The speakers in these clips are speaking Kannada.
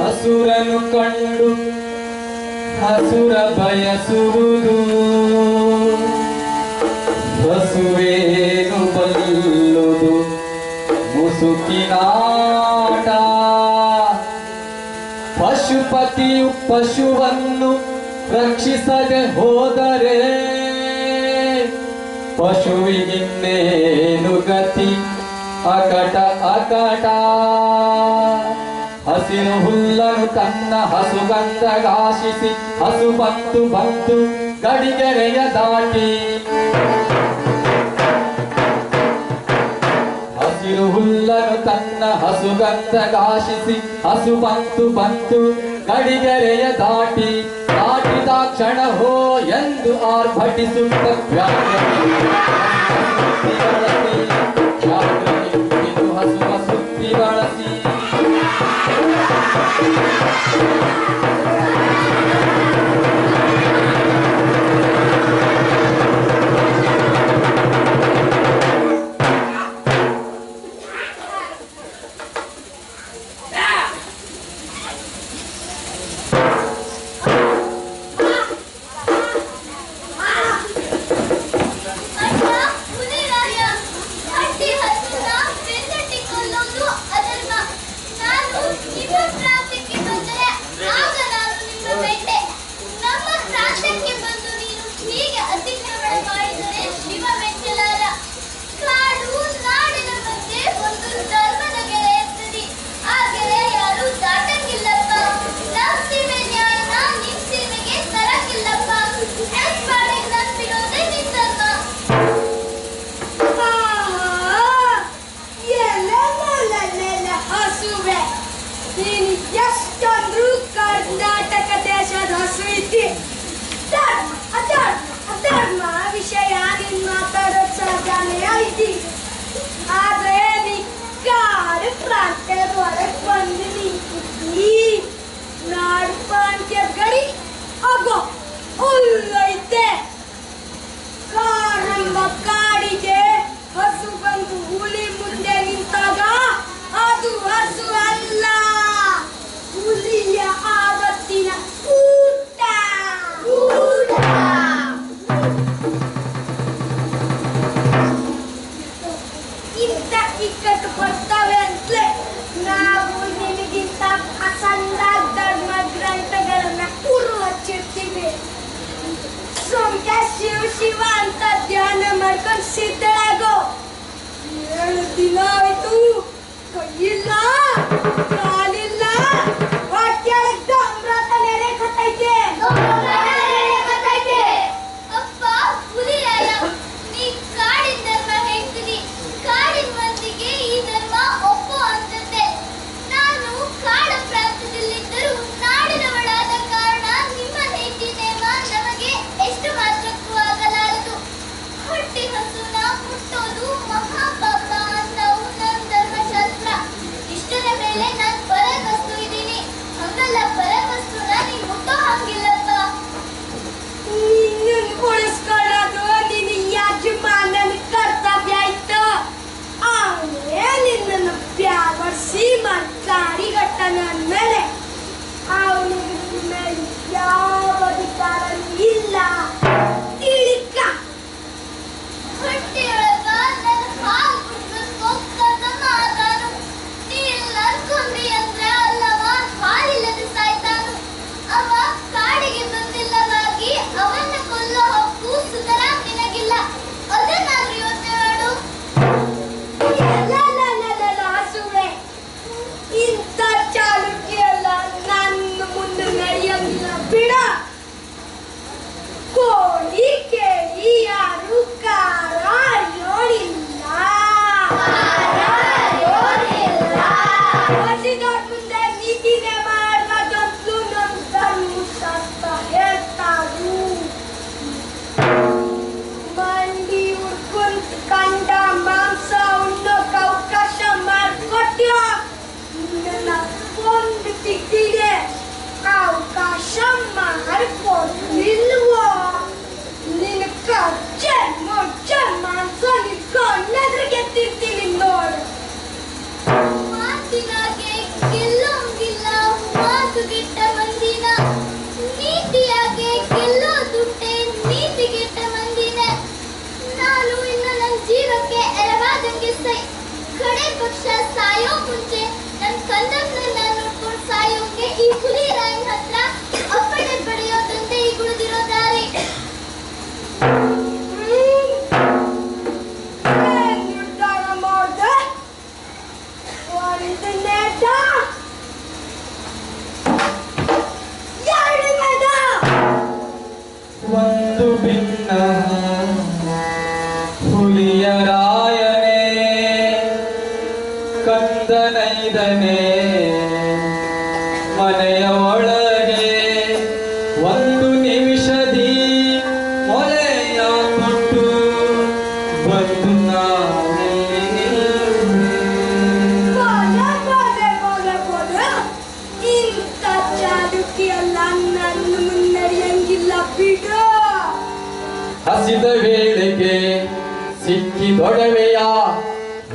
ಹಸುರನು ಕಂಡು ಹಸುರ ಬಯಸುವುದು ಹಸುವೇನು ಬಲ್ಲುದು ಮುಸುಕಿನಾಟ. ಪಶುಪತಿಯು ಪಶುವನ್ನು ರಕ್ಷಿಸದೆ ಹೋದರೆ ಪಶುವಿಗಿನ್ನೇನು ಗತಿ ಅಕಟ ಅಕಟ. ಹಸಿರು ಹುಲ್ಲನು ತನ್ನ ಹಸುಗಂಧಗಾಶಿಸಿ ಹಸು ಬಂತು ಬಂತು ಗಡಿಗೆರೆಯ ದಾಟಿ. ಹಸಿರು ಹುಲ್ಲನು ತನ್ನ ಹಸುಗಂಧಗಾಶಿಸಿ ಹಸು ಬಂತು ಬಂತು ಗಡಿಗೆರೆಯ ದಾಟಿ. ದಾಟಿದ ಕ್ಷಣ ಹೋ ಎಂದು ಆರ್ಭಟಿಸುತ್ತ ಹಸುವ ಸುತ್ತಿ ಬಳಸಿ ಎಷ್ಟೊಂದು ಕರ್ನಾಟಕ ದೇಶದ ಹಸು ಐತಿ. ಅಧರ್ಮ ವಿಷಯ ನೀನ್ ಮಾತಾಡೋದ್ ಸಾಧ್ಯನೇ ಐತಿ. ಆದ್ರೆ ನೀ ಕಾಡು ಪ್ರಾಂತ್ಯದೊಳಗ್ ಬಂದು ನಿಂತಿದ್ದಿ. ನಾಡು ಪ್ರಾಂತ್ಯ ಗಡಿ ಆಗೋ ಉಲ್ಲೈತೆ. ಕಾಡೆಂಬ ಕಾಡಿಗೆ ಹಸು ಬಂದು ಹುಲಿ ಮುಂದೆ ನಿಂತಾಗ ಅದು ಹಸು ಅಲ್ಲ, ಹುಲಿಯ ಆವತ್ತಿನ ಊಟ. ಇಂಥ ಇಕ್ಕಟ್ಟು ಬರ್ತವೆ ಅಂತಲೇ ನಾವು ನಿಮಗಿಂತ ಅಸಂದ ಧರ್ಮ ಗ್ರಂಥಗಳನ್ನ ಉರು ಹಚ್ಚಿರ್ತೀವಿ. ಸೋಮ್ಯ ಶಿವ ಶಿವ ಅಂತ ಧ್ಯಾನ ಮಾಡ್ಕೊಂಡು ಸಿದ್ಧಳಾಗೋ. 7 ದಿನ ಆಯ್ತು, ಕೈಯಿಲ್ಲ ಕಾಲಿಲ್ಲ, ಹೊಟ್ಟೆಯೊಳಗ್ ಅಮೃತ ನೆರೆಕತ್ತೈತೆ. ಅಪ್ಪ ಹುಲಿರಾಯ, ನೀ ಕಾಡಿನ ಧರ್ಮ ಹೇಳ್ತೀನಿ. ಕಾಡಿನ ಮಂದಿಗೆ ಈ ಧರ್ಮ ಒಪ್ಪೋ ಅಂತಂದೆ. ನಾನು ಕಾಡು ಪ್ರಾಂತ್ಯದಲ್ಲಿದ್ದರೂ ನಾಡಿನವಳಾದ ಕಾರಣ ನಿಮ್ಮ ಹೆಂಡತಿ ನೇಮ ನಮಗೆ ಎಷ್ಟು ಮಾತ್ರಕ್ಕೂ ಆಗಲಾರದು. ಹೊಟ್ಟೆ ಹಸುನ ಮುಟ್ಟೋದು ಮಹಾಪಾಪ ಅನ್ನವು ನನ್ನ ಧರ್ಮಶಾಸ್ತ್ರ. ಇಷ್ಟರ ಮೇಲೆ ನಾನು ಪರವಸ್ತು ಇದ್ದೀನಿ. ಹಂಗಲ್ಲ, ಪರವಸ್ತುನ ನೀ ಮುಟ್ಟೋ ಹಂಗಿಲ್ಲಪ್ಪ. ನಿನ್ನನ್ನು ಉಳಿಸ್ಕೊಳ್ಳೋದು ನಿನ್ನ ಯಜಮಾನನ ಕರ್ತವ್ಯ ಆಯ್ತು. ಅವನೇ ನಿನ್ನನ್ನು ಬ್ಯಾವರ್ಸಿ ಮಾತಾಡಿಗಟ್ಟನ ಅಂದ್ಮೇಲೆ ಅವನಿಗೆ ಮೇಲೆ ಯಾವ ಅಧಿಕಾರ ಇಲ್ಲ. ತಿಳಿಕ ಹೊಟ್ಟೆಯೊಳಗ ನನ್ನ ಹಾಲು ಕುಡಿದು ಸೊಕ್ಕದ ಮಾತಾನು. ನೀ ಇಲ್ಲ ಅನ್ಕೊಂಡಿ ಅಂದ್ರೆ ಅಲ್ಲವ ಹಾಲಿಲ್ಲದೆ ಸಾಯ್ತಾನು. ಅವ ಕಾಡಿಗೆ ಬಂದಿಲ್ಲವಾಗಿ ಅವನ್ನ ಕೊಲ್ಲೋ ಹಕ್ಕು ಸುತರ ನಿನಗಿಲ್ಲ. ಅದನ್ನಾದ್ರೂ ಯೋಚನೆ ಮಾಡು. ಹಸುವೆ, ಇಂಥ ಚಾಲುಕ್ಯ ಎಲ್ಲ ನನ್ನ ಮುಂದೆ ನಡೆಯಂಗಿಲ್ಲ ಬಿಡ. ಕೋಳಿ ಕೇಳಿ ಯಾರು ಕಾರ ಯೋಡಿಲ್ಲ. ಹಸಿದವ್ರ ಮುಂದೆ ನೀತಿನೇ ಮಾಡ್ಬಾರ್ದಂತಲೂ ನಮ್ಮ ಧರ್ಮಶಾಸ್ತ್ರ ಹೇಳ್ತಾರು. ಮಂಡಿ ಉಡ್ಕೊಂತ ಕಂಡ ಮಾಂಸ ಉಣ್ಣೋಕ್ ಅವಕಾಶ ಮಾಡ್ಕೊಟ್ಯೋ. ನನ್ನ ಒಂದು ತಿಕ್ಕಿಗೆ ಅವಕಾಶ ಮಾಡ್ಕೊಡ್ಲಿಲ್ವೋ. ನಿನ್ನ ಕಚ್ಚೆ ಮೊಚ್ಚೆ ಮಾಂಸ ನಿಂತ್ಕೊಂಡ್ರೆ ಗೆದ್ದಿರ್ತೀನಿ ನೋಡು. ಮಾತಿನಾಗೆ ಗೆಲ್ಲೋಂಗಿಲ್ಲ. ನೈದನೆ ಮನೆಯ ಒಳಗೆ ಒಂದು ನಿಮಿಷದಿ ಮೊಲೆಯ ಕೊಟ್ಟು ಬಂದು ನಾನೆಲ್ಲಿ ನಿಲ್ಲುವೆ. ಇಂಥ ಚಾಲುಕ್ಯಲ್ಲ ನನ್ನ ಮುನ್ನಡೆಯಂಗಿಲ್ಲ ಬಿಡು. ಹಸಿದ ವೇಳೆಗೆ ಸಿಕ್ಕಿದೊಡವೆಯ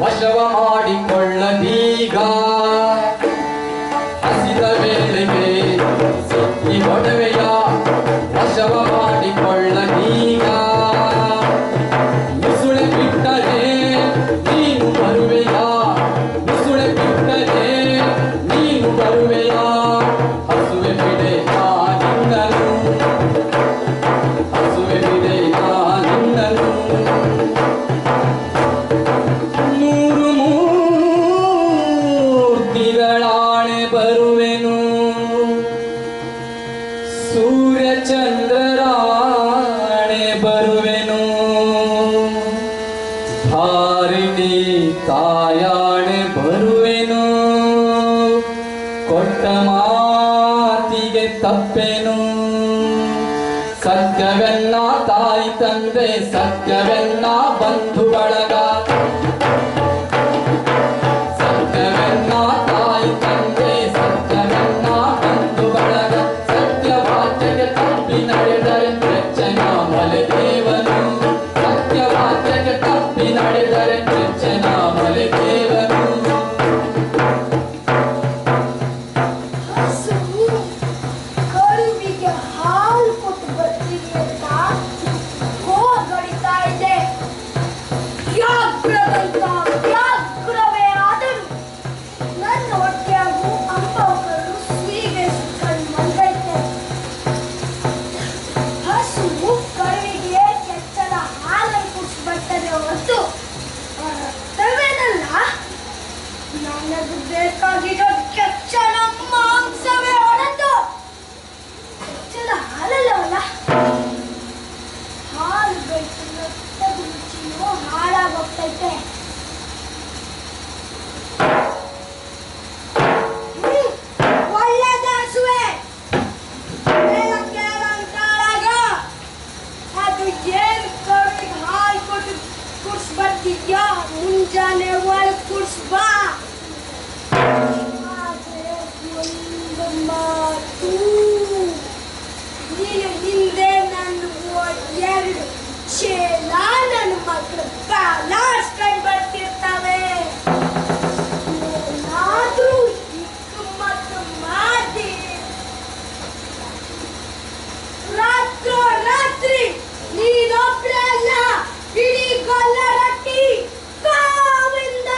ವಶವ ಮಾಡಿಕೊಳ್ಳದೀಗ. ಹಸಿದ ವೇಳೆಗೆ ಸಿಕ್ಕಿದೊಡವೆಯ ವಶವ ಮಾಡಿಕೊಳ್ಳದೀಗ. ಮುಸುಳೆ ಬಿಟ್ಟರೆ ನೀನು ಬರುವೆಯ, ಮುಸುಳೆ ಬಿಟ್ಟರೆ ನೀನು ಬರುವೆಯ. ಹಸುವೆ ಬಿಡೆ ನಿನ್ನನು, ಹಸುವೆ ಬಿಡೆ ನಿನ್ನನು. ಮೂರು ಮೂರ್ತಿಗಳಾಣೆ ಬರುವೆನು, ಸೂರ್ಯ ಚಂದ್ರರಾಣೆ ಬರುವೆನು. ಧಾರಿಣಿ ತಾಯಾಣೆ ಬರುವೆನು, ಕೊಟ್ಟ ಮಾತಿಗೆ ತಪ್ಪೆನು. ಸತ್ಯವೆನ್ನ ತಾಯಿ ತಂದೆ, ಸತ್ಯವೆನ್ನ ಬಂಧು ಬಳಗ. ಸತ್ಯವೆನ್ನ ತಾಯಿ ತಂದೆ, ಸತ್ಯವೆನ್ನ ಬಂಧು ಬಳಗ. ಸತ್ಯವಾಕ್ಯಕ್ಕೆ ತಪ್ಪಿ ನಡೆದರೆ ನೆಚ್ಚನ ಮಲೆದೇವನು. ಸತ್ಯವಾಕ್ಯಕ್ಕೆ ತಪ್ಪಿ ನಡೆದರೆ ನೆಚ್ಚನ ಮಲೆದೇವನು. ಹಸು ಕರುವಿಗೆ ಹಾಲು ಕೊಟ್ಟು ಬರ್ತೀನಿ ಅಂತ ಹೋಗಡಿತಾ ಇದೆ. ವ್ಯಾಘ್ರದಂತ ವ್ಯಾಘ್ರವೇ ಆದರೂ ನನ್ನ ಹೊಟ್ಟೆಯಾಗೂ ಅಂಬಕರು ಸ್ವೀಕರಿಸಿಕೊಂಡು ಬಂದೈತೆ. ಹಸು ಕರುವಿಗೆ ಕೆಚ್ಚಲ ಹಾಲನ್ನು ಕುಡಿಸ್ಬರ್ತದೆ ಹೊರತು ರಕ್ತವೇನಲ್ಲ. ನನಗೆ ಬೇಕಾಗಿರೋ ಕೆಚ್ಚಲ ಮಾಂಸವೇ ಹೊರತು ಕೆಚ್ಚಲ ಹಾಲಲ್ಲವಲ್ಲ. ಹಾಲು ಬೆಳೆಸಿ ರಕ್ತದ ರುಚಿಯೂ ಹಾಳಾಗೋಗ್ತೈತೆ. ಒಳ್ಳೆದ ಹಸುವೆ, ಅಂತಾಳಾಗ ಅದು ಏನು ಕರುವಿಗೆ ಹಾಲು ಕೊಟ್ಟು ಕುಡಿಸ್ಬರ್ತಿದ್ಯಾ ಮುಂಜಾನೆ ಒಳಗೆ ಕುಡಿಸ್ಬಾ. ಆದ್ರೆ ಒಂದು ಮಾತು, ನೀನು ಹಿಂದೆ ನನ್ನ ಎರಡು ಚೇಲ ನನ್ನ ಮಕ್ಕಳು ಬಾಲಾಡ್ಸ್ಕೊಂಡು ಬರ್ತಿರ್ತಾವೆ. ಏನಾದ್ರೂ ಹಿಕ್ಕುಮಕ್ಕು ಮಾಡಿ ರಾತ್ರಿ ನೀನೊಬ್ಳೆ ಅಲ್ಲ, ಇಡೀ ಗೊಲ್ಲರಟ್ಟಿ ಗೋವಿಂದ.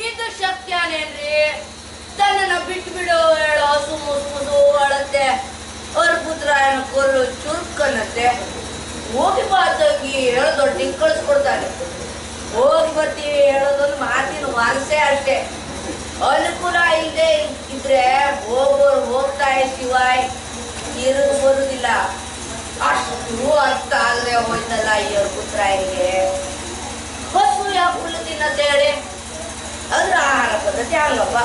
ಇದು ಶಕ್ಯನೇನ್ರಿ? ತನ್ನನ್ನ ಬಿಟ್ಟು ಬಿಡು ಹೇಳೋ ಸುಮ್ಮು ಸುಮ್ಮು ಅಳತ್ತೆ. ಅವ್ರ ಪುತ್ರ ಕೊಲ್ಲು ಚುರುಕನ್ನತ್ತೆ. ಹೋಗಿ ಬಾತಂಗಿ ಹೇಳೋದೊಡ್ಡಿ ಕಳಿಸ್ಕೊಡ್ತಾನೆ. ಹೋಗಿ ಬರ್ತೀವಿ ಹೇಳೋದೊಂದು ಮಾತಿನ ವಾರಸೆ ಅಷ್ಟೇ. ಅನುಕೂಲ ಇಲ್ಲದೆ ಇದ್ರೆ ಹೋಗೋರು ಹೋಗ್ತಾ ಶಿವಾಯ್ ಇರೋದು ಬರುದಿಲ್ಲ. ಅಷ್ಟು ಅರ್ಥ ಆಗದೆ ಹೋಯ್ತಲ್ಲ ಈ ಅವ್ರ ಪುತ್ರ ಹಿಂಗೆ. ಹಸು ಯಾಕೆ ಹುಲ್ಲು ತಿನ್ನತ್ತೆ ಹೇಳಿ? ಅದ್ರ ಆಹಾರ ಪದ್ಧತಿ ಹಂಗಪ್ಪ.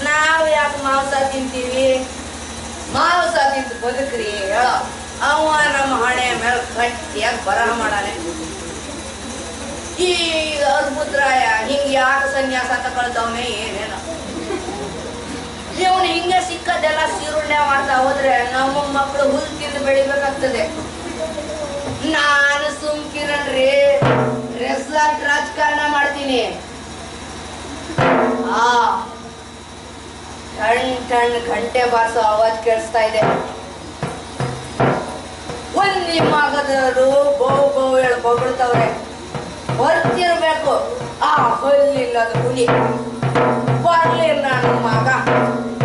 ನಾವು ಯಾಕೆ ಮಾಂಸ ತಿಂತೀವಿ? ಮಾಂಸ ತಿಂದು ಬದುಕ್ರಿ ಹೇಳೋ. ಅವ ನಮ್ಮ ಹಣೆ ಮೇಲೆ ಗಟ್ಟಿಯಾಗಿ ಬರಹ ಮಾಡಾನೆ. ಈ ಅದ್ಭುತರಾಯ ಹಿಂಗೆ ಯಾಕೆ ಸನ್ಯಾಸ ತಗೊಳ್ತವನೆ ಏನೇನೋ. ಇವನು ಹಿಂಗೆ ಸಿಕ್ಕದೆಲ್ಲ ಸೀರುಳ್ಳೆ ಮಾಡ್ತಾ ಹೋದ್ರೆ ನಮ್ಮ ಮಕ್ಕಳು ಹುಲ್ ತಿಂದು ಬೆಳಿಬೇಕಾಗ್ತದೆ. ನಾನು ಸುಮ್ಕಿರಣ್ರಿ, ರೆಸಾರ್ಟ್ ರಾಜಕಾರಣ ಮಾಡ್ತೀನಿ. ಟಣ್ ಟಣ್ ಗಂಟೆ ಬಾರಿಸೋ ಆವಾಜ್ ಕೇಳಿಸ್ತಾ ಇದೆ. ಒಂದ್ ನಿಮ್ಮಗದವರು ಬೌ ಬೌ ಹೇಳಿ ಬೊಗಳ್ತವ್ರೆ. ಬರ್ತಿರ್ಬೇಕು ಆ ಹೊಲ್ಲಿಲ್ಲದ ಹುಲಿ. ಬರ್ಲಿ ನನ್ನ ಮಗ,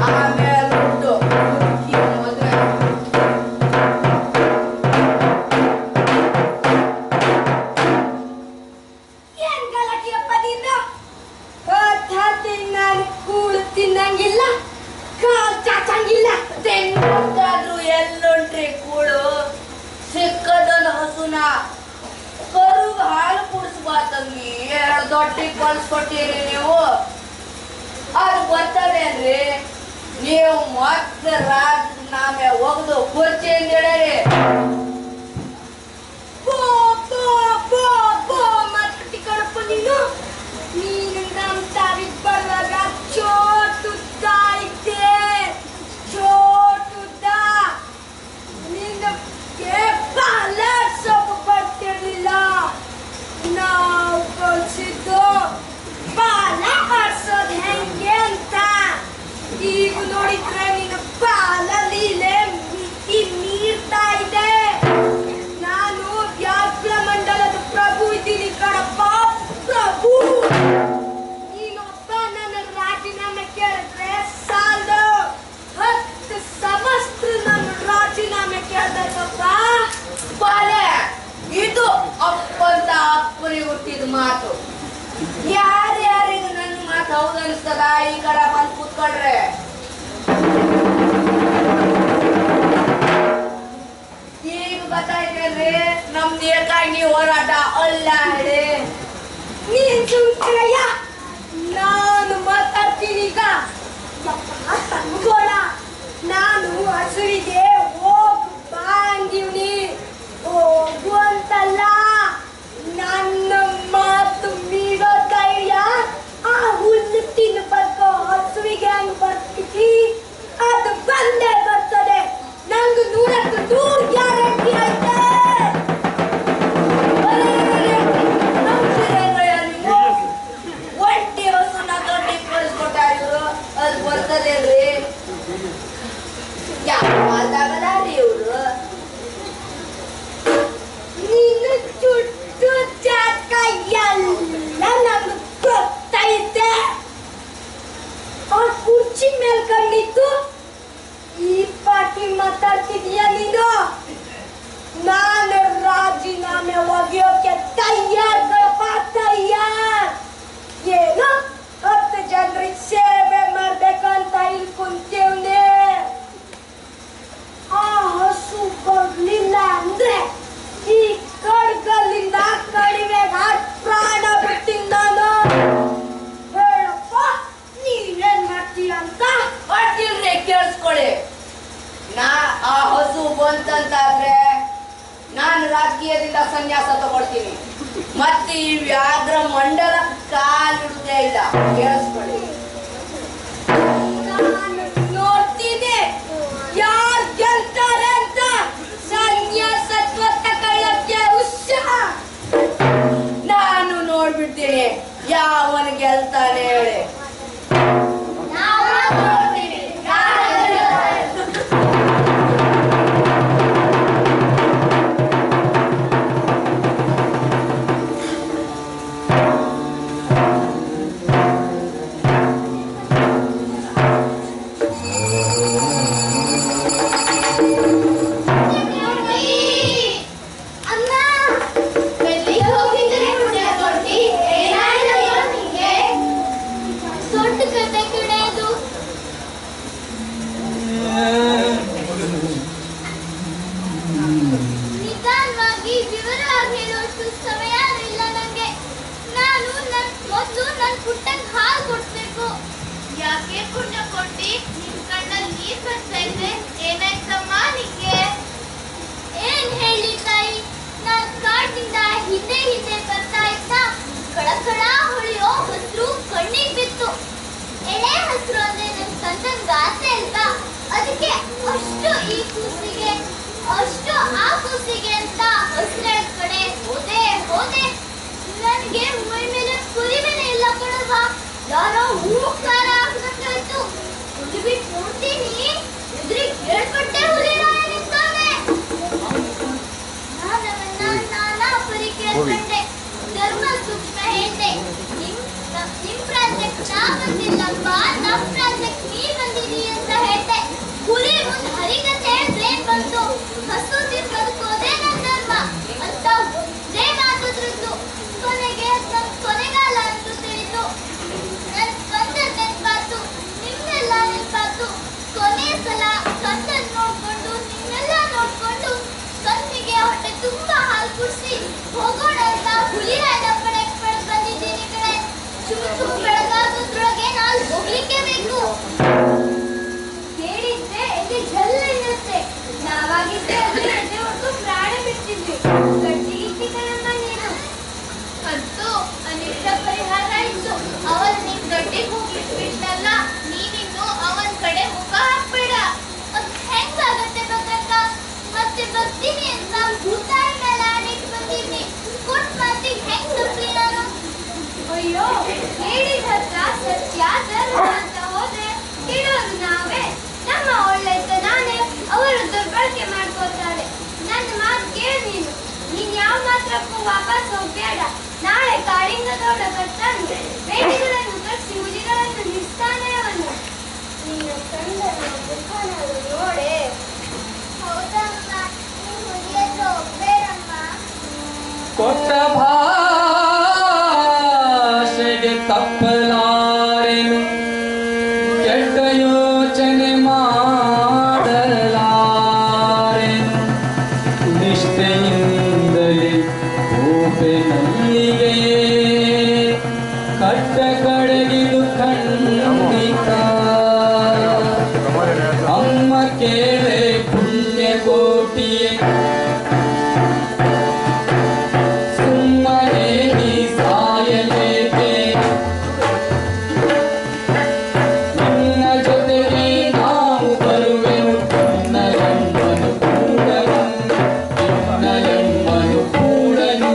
ಆಮೇಲೆ ಬಿಟ್ಟು ಮದುವೆ. ಏನ್ ಗಲಾಟೆಯಪ್ಪ ನೀನು? ನಾನು ದೊಡ್ಡಿಗೆ ಕಳ್ಸ್ಕೊಟ್ಟಿರಿ ನೀವು. ಅದು ಬರ್ತದೇನ್ರಿ? ನೀವು ಮತ್ತೆ ರಾಜೀನಾಮೆ ಒಗ್ದು ಕುರ್ಚಿಯಿಂದ ಇಡರಿ. ಬೋ ಬೋ ಬೋ ಬೋ ಮಾತಾಡ್ತಿ ಕಣಪ್ಪ ನೀನು. ನೀನು ನಮ್ಮ ತಾರೀಖ್ ಬರುವಾಗ ಚೋಟುದ್ದ ಇದ್ದೆ, ಚೋಟುದ್ದ. ನಿನಗೆ ಬಾಲ ಸೊಪ್ಪು ಬರ್ತಿರ್ಲಿಲ್ಲ. ನಾವು ಕಲ್ಸಿದ್ದು ಬಾಲ ಆಡ್ಸೋದು ಹೆಂಗೆ ಅಂತ. ಈಗ ನೋಡಿದ್ರೆ ನಿನ್ನ ಬಾಲ ಲೀಲೆ ಮಿತಿ ಮೀರ್ತಾ ಇದೆ. ನಾನು ವ್ಯಾಘ್ರ ಮಂಡಲದ ಪ್ರಭು ಇದ್ದೀನಿ ಕಣಪ್ಪ, ಪ್ರಭು. ನೀನೊಬ್ಬ ನನ್ನ ರಾಜೀನಾಮೆ ಕೇಳಿದ್ರೆ ಸಾಲದು, 10 ಸಮಸ್ತ ನನ್ನ ರಾಜೀನಾಮೆ ಕೇಳ್ಬೇಕಪ್ಪ. ಬಾಲೆ, ಇದು ಅಪ್ಪಂತ ಅಪ್ಪನಿಗೆ ಹುಟ್ಟಿದ ಮಾತು. ಯಾರ್ಯಾರಿಗೂ ನನ್ನ ಮಾತು ಹೌದು ಅನಿಸ್ತದ ಈ ಕಡೆ ಬಂದು ಕೂತ್ಕೊಳ್ರೆ. ಈಗ ಗೊತ್ತಾಯ್ತೇನ್ರಿ ನಮ್ದು ಏಕಾಂಗಿ ಹೋರಾಟ ಅಲ್ಲ ಹೇಳಿ. ನೀನ್ ಸುಮ್ಕಿರಯ್ಯ, ನಾನು ಮಾತಾಡ್ತೀನಿ ಈಗ. ತಂಗೋಳ, ನಾನು ಹಸುವಿಗೆ ಹೋಗು ಬಾ ಅಂದಿವ್ನಿ. ಹೋಗು ಅಂತಲ್ಲ, ನನ್ನ ಮಾತು ಮೀರೋ ಧೈರ್ಯ ಆ ಹುಲ್ಲು ತಿನ್ಬರ್ಕೋ ಹಸುವಿಗೆ ಹಂಗ್ ಬರ್ತಿದ್ದಿ, ಅದು ಬಂದೇ ಬರ್ತದೆ. ನಂಗೆ 100ಕ್ಕೆ 100 ಗ್ಯಾರಂಟಿ ಐತೆ. ಒಂಟಿ ಹಸುನ ದೊಡ್ಡಿಗೆ ಕಳಿಸ್ಕೊಟ್ಟಾರ ಇವ್ರು, ಅದು ಬರ್ತದೇನ್ರಿ? ಯಾವಾಗದಾರಿ ಇವ್ರು? ನೀನು ಚುಟ್ಟು ಜಾತ ಎಲ್ಲ ನಂಗೆ ಗೊತ್ತೈತೆ. ಆ ಕುರ್ಚಿ ಮೇಲ್ ಕಣ್ಣಿತ್ತು, ಈ ಪಾಟಿ ಮಾತಾಡ್ತಿದೀಯ ನೀನು. ನಾನು ರಾಜೀನಾಮೆ ಒಗೆಯೋಕೆ ತಯಾರ್ ಕಣಪ್ಪ, ತಯಾರ್. ಏನು 10 ಜನರಿಗೆ ಸೇವೆ ಮಾಡ್ಬೇಕಂತ ಇಲ್ಲಿ ಕುಂತೀವ್ನೆ. ಆ ಹಸು ಬರ್ಲಿಲ್ಲ ಅಂದ್ರೆ ಈ ಕಡ್ಗಲ್ಲಿಂದ ಕಡಿಮೆಗೆ ಪ್ರಾಣ ಬಿಡ್ತೀನಿ ನಾನು. ಹೇಳಪ್ಪ, ನೀವೇನ್ ಮಾಡ್ತೀಯ ಅಂತ. ಹೊಟ್ಟಿಲ್ರಿ, ಕೇಳಿಸ್ಕೊಳ್ಳಿ. ಆ ಹಸು ಬಂತಂತಾದ್ರೆ ನಾನು ರಾಜಕೀಯದಿಂದ ಸನ್ಯಾಸ ತಗೊಳ್ತೀನಿ. ಮತ್ತೆ ಈ ವ್ಯಾಘ್ರ ಮಂಡಲ ಕಾಲಿಡುವುದೇ ಇಲ್ಲ. ಕೇಳಿಸ್ಕೊಳ್ಳಿ. ನಾನು ನೋಡ್ತೀನಿ ಯಾರು ಗೆಲ್ತಾರೆ ಅಂತ. ಸನ್ಯಾಸತ್ವ ತಗೊಳ್ಳಕ್ಕೆ ಹುಷಾರ್. ನಾನು ನೋಡ್ಬಿಡ್ತೀನಿ ಯಾವನ್ ಗೆಲ್ತಾನೆ ಹೇಳಿ. ಅಮ್ಮ, ಎಲ್ಲಿಗೆ ಹೋಗಿದ್ರಿ ಪುಣ್ಯಕೋಟಿ? ಏನಾಯ್ತಯ್ಯೋ ನಿಂಗೆ? ದೊಡ್ಡ ಕತೆ ಕಡೆ ಅದು. ನಿಧಾನವಾಗಿ ವಿವರವಾಗಿ ಹೇಳುವಷ್ಟು ಸಮಯ ಇಲ್ಲ ನಂಗೆ. ನಾನು ಮೊದಲು ನನ್ನ ಪುಟ್ಟಂಗೆ ಹಾಲು ಕೊಡ್ಬೇಕು. ಯಾಕೆ ಪುಣ್ಯಕೋಟಿ, ನಿನ್ ಕಣ್ಣಲ್ಲಿ ನೀರ್ ಬರ್ತಾ ಇದೆ? ಏನಾಯ್ತಮ್ಮ ನಿಂಗೆ? ಏನ್ ಹೇಳಿ ತಾಯಿ, ನಾನ್ ಕಾಡಿನಿಂದ ಹಿಂದೆ ಹಿಂದೆ ಬರ್ತಾ ಇದ್ದ ಕಳಕಳ ಹೊಳೆಯೋ ಹಸ್ರು ಕಣ್ಣಿಗೆ ಬಿತ್ತು. ಎಳೆ ಹಸ್ರು ಅಂದ್ರೆ ನನ್ ಕಂದನ್ ಆಸೆ ಅಲ್ವಾ, ಅದಕ್ಕೆ ಅಷ್ಟು ಈ ಕೂಸಿಗೆ ಅಷ್ಟು ಆ ಕೂಸಿಗೆ ಅಂತ ಹಸ್ರೆ ಕಡೆ ಹೋದೆ ಹೋದೆ. ನನ್ಗೆ ಮೈ ಮೇಲೆ ಕುರಿಮೇಲೆ ಇಲ್ಲ ಕಣಲ್ವಾ, ಯಾರೋ ಹೂಕಾರ ಹಾಕ್ದಂಗಾಯ್ತು. ಕುಡಿಬಿಟ್ಟು ನೋಡ್ತೀನಿ, ಎದುರಿಗೆ ಹೇಳ್ಪಟ್ಟೆ ಹುಲಿನ ನಿಂತಾನೆ. ನಾನವನ್ನ ನಾನಾ ಪರಿ ಕೇಳ್ಕೊಂಡೆ, ಧರ್ಮ ಸೂಕ್ಷ್ಮ ಹೇಳ್ದೆ. ನಿಮ್ ಪ್ರಾಜೆಕ್ಟ್ ನಾ ಬಂದಿಲ್ಲಪ್ಪ, ನಮ್ ಪ್ರಾಜೆಕ್ಟ್ ನೀ ಬಂದಿರಿ ಅಂತ ಹೇಳ್ದೆ. ಹುಲಿ ಮುಂದ್ ಹರಿಗತೆ ಬ್ರೇನ್ ಬಂತು. ಹಸು ತಿರ್ಗೋದಕ್ಕೋದೆ ನನ್ನ ಧರ್ಮ ಅಂತ ಒಂದೇ ಮಾತಾದ್ರದ್ದು. ಕೊನೆಗೆ ನನ್ ಕೊನೆಗಾಲ ಅಂತ ತಿಳಿತು. ನನ್ ಬಂದ ನೆನ್ಪ ತಪ್ಪು ವಾಪಸ್ ಹೋಗ್ಬೇಡ. ನಾಳೆ ಕಾಳಿಂಗಗೌಡ ಬರ್ತಾನೆ. ಬೇಡಿಗಳನ್ನು ಕಟ್ಟಿ ಹುಲಿಗಳನ್ನು ನಿಲ್ತಾನೆ ಅವನು. ನಿನ್ನ ಕಂಡನ ಮುಖವನ್ನು ನೋಡೆ. ಹೌದಮ್ಮ, ನೀ ಹುಲಿಯನ್ನು ಹೋಗ್ಬೇಡಮ್ಮ. ಕೊಟ್ಟ ಭಾಷೆಗೆ ತಪ್ಪಲಾರೆನು, ಕೆಟ್ಟ ಯೋಚನೆ ಮಾಡಲಾರೆನು. ನಿಷ್ಠೆಯಿಂದಲೇ ಹೋಪೆನಲ್ಲಿಗೆ ಕಟ್ಟ ಕಡೆಗಿದು ಖಂಡಿತ. ಅಮ್ಮ ಕೇಳೆ ಪುಣ್ಯ ಕೋಟಿಯೇ, ಸುಮ್ಮನೆ ನೀ ಸಾಯಲೇಕೆ. ನಿನ್ನ ಜೊತೆಗೆ ನಾವು ಬರುವೆವು, ನಿನ್ನ ಎಮ್ಮನು ಕೂಡನು, ನಿನ್ನ ಎಮ್ಮನು ಕೂಡನು.